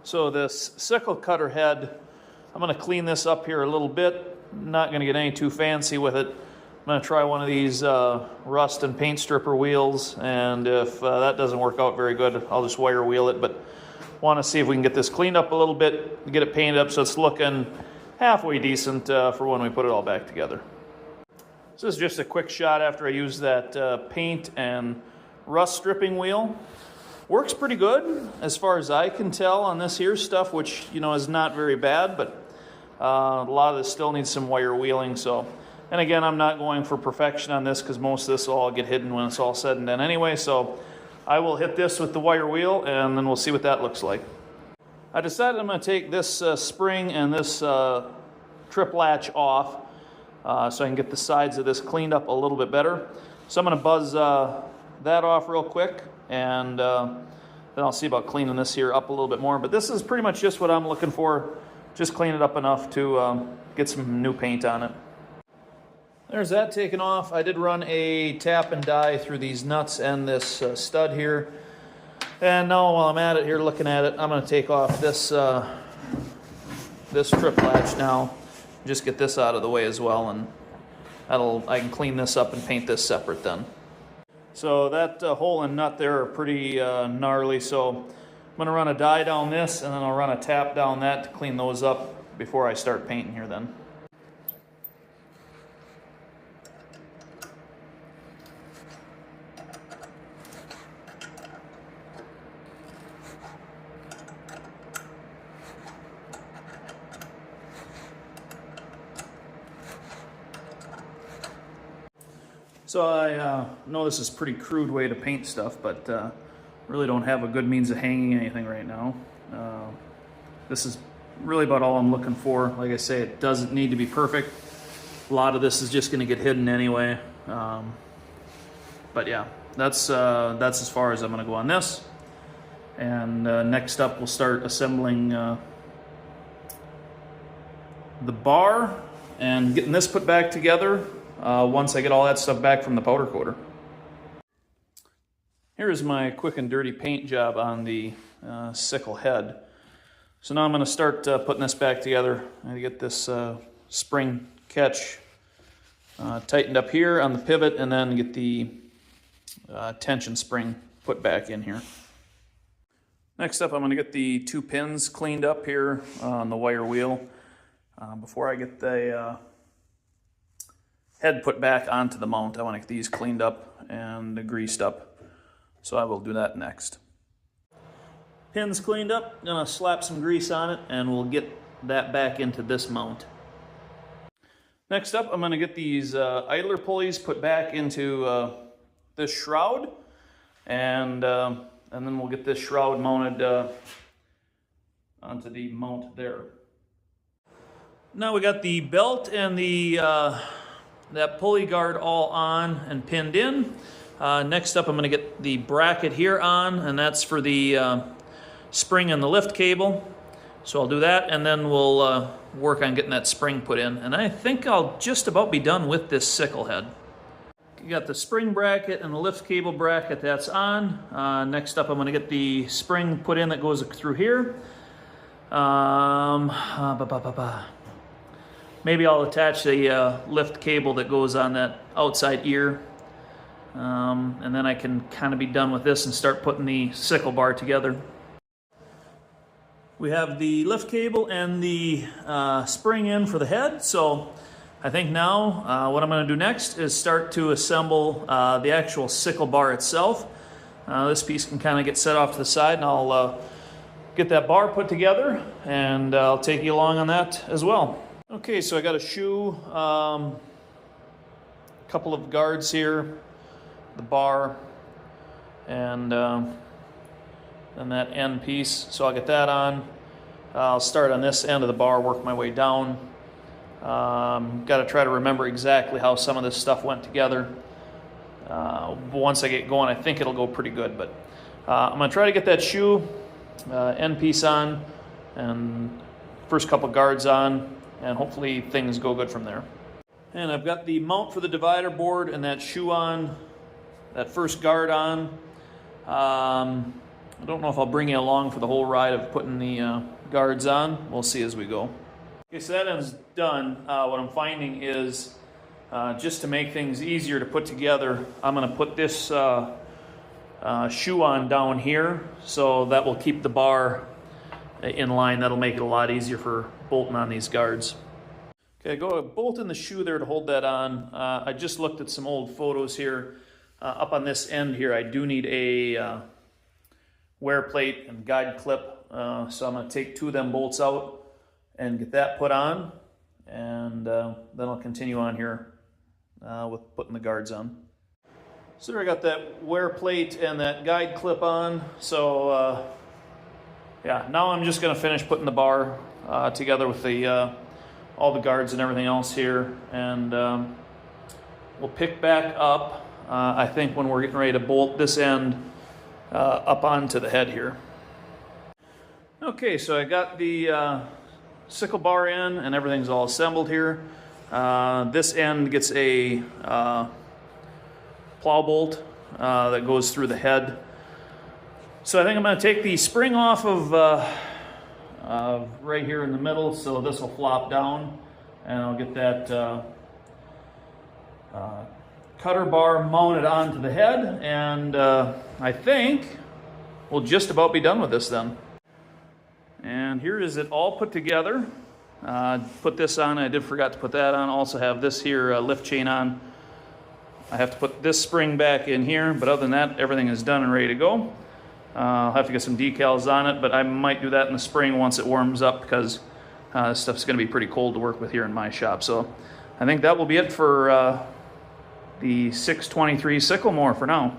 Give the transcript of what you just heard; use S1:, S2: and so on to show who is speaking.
S1: So this sickle cutter head, I'm going to clean this up here a little bit. Not going to get any too fancy with it. I'm going to try one of these rust and paint stripper wheels, and if that doesn't work out very good, I'll just wire wheel it. But want to see if we can get this cleaned up a little bit, get it painted up so it's looking halfway decent for when we put it all back together. So this is just a quick shot after I use that paint and rust stripping wheel. Works pretty good as far as I can tell on this here stuff, which, you know, is not very bad, but a lot of this still needs some wire wheeling. So, and again, I'm not going for perfection on this because most of this will all get hidden when it's all said and done anyway. So I will hit this with the wire wheel and then we'll see what that looks like. I decided I'm going to take this spring and this trip latch off so I can get the sides of this cleaned up a little bit better. So I'm going to buzz that off real quick, and then I'll see about cleaning this here up a little bit more. But this is pretty much just what I'm looking for. Just clean it up enough to get some new paint on it. There's that taken off. I did run a tap and die through these nuts and this stud here. And now while I'm at it here looking at it, I'm going to take off this this trip latch now. Just get this out of the way as well, and I can clean this up and paint this separate then. So that hole and nut there are pretty gnarly, so I'm going to run a die down this and then I'll run a tap down that to clean those up before I start painting here then. So I know this is a pretty crude way to paint stuff, but really don't have a good means of hanging anything right now. This is really about all I'm looking for. Like I say, it doesn't need to be perfect. A lot of this is just going to get hidden anyway. But yeah, that's as far as I'm going to go on this. And next up, we'll start assembling the bar and getting this put back together. Once I get all that stuff back from the powder coater. Here's my quick and dirty paint job on the sickle head. So now I'm going to start putting this back together. I get this spring catch tightened up here on the pivot, and then get the tension spring put back in here. Next up, I'm going to get the two pins cleaned up here on the wire wheel before I get the head put back onto the mount. I want to get these cleaned up and greased up, so I will do that next. Pins cleaned up, gonna slap some grease on it, and we'll get that back into this mount. Next up, I'm gonna get these idler pulleys put back into this shroud, and then we'll get this shroud mounted onto the mount there. Now we got the belt and the that pulley guard all on and pinned in. Next up, I'm going to get the bracket here on, and that's for the spring and the lift cable. So I'll do that, and then we'll work on getting that spring put in. And I think I'll just about be done with this sickle head. You got the spring bracket and the lift cable bracket that's on. Next up, I'm going to get the spring put in that goes through here. Maybe I'll attach the lift cable that goes on that outside ear. And then I can kind of be done with this and start putting the sickle bar together. We have the lift cable and the spring in for the head. So I think now what I'm going to do next is start to assemble the actual sickle bar itself. This piece can kind of get set off to the side, and I'll get that bar put together, and I'll take you along on that as well. Okay, so I got a shoe, a couple of guards here, the bar, and then that end piece. So I'll get that on. I'll start on this end of the bar, work my way down. Got to try to remember exactly how some of this stuff went together. Once I get going, I think it'll go pretty good. But I'm going to try to get that shoe end piece on, and first couple guards on, and hopefully things go good from there. And I've got the mount for the divider board and that shoe on, that first guard on. I don't know if I'll bring you along for the whole ride of putting the guards on. We'll see as we go. Okay, so that end's done. What I'm finding is just to make things easier to put together, I'm going to put this shoe on down here, so that will keep the bar in line. That'll make it a lot easier for bolting on these guards. Okay, go bolt in the shoe there to hold that on. I just looked at some old photos here. Up on this end here, I do need a wear plate and guide clip. So I'm going to take 2 of them bolts out and get that put on. And then I'll continue on here with putting the guards on. So there I got that wear plate and that guide clip on. So yeah, now I'm just going to finish putting the bar together with the all the guards and everything else here, and we'll pick back up I think when we're getting ready to bolt this end up onto the head here. Okay, so I got the sickle bar in and everything's all assembled here. This end gets a plow bolt that goes through the head. So I think I'm going to take the spring off of right here in the middle, so this will flop down, and I'll get that cutter bar mounted onto the head, and I think we'll just about be done with this then. And here is it all put together. Put this on. I did forgot to put that on. Also have this here lift chain on. I have to put this spring back in here, but other than that, everything is done and ready to go. I'll have to get some decals on it, but I might do that in the spring once it warms up, because this stuff's going to be pretty cold to work with here in my shop. So I think that will be it for the 623 Sickle Mower for now.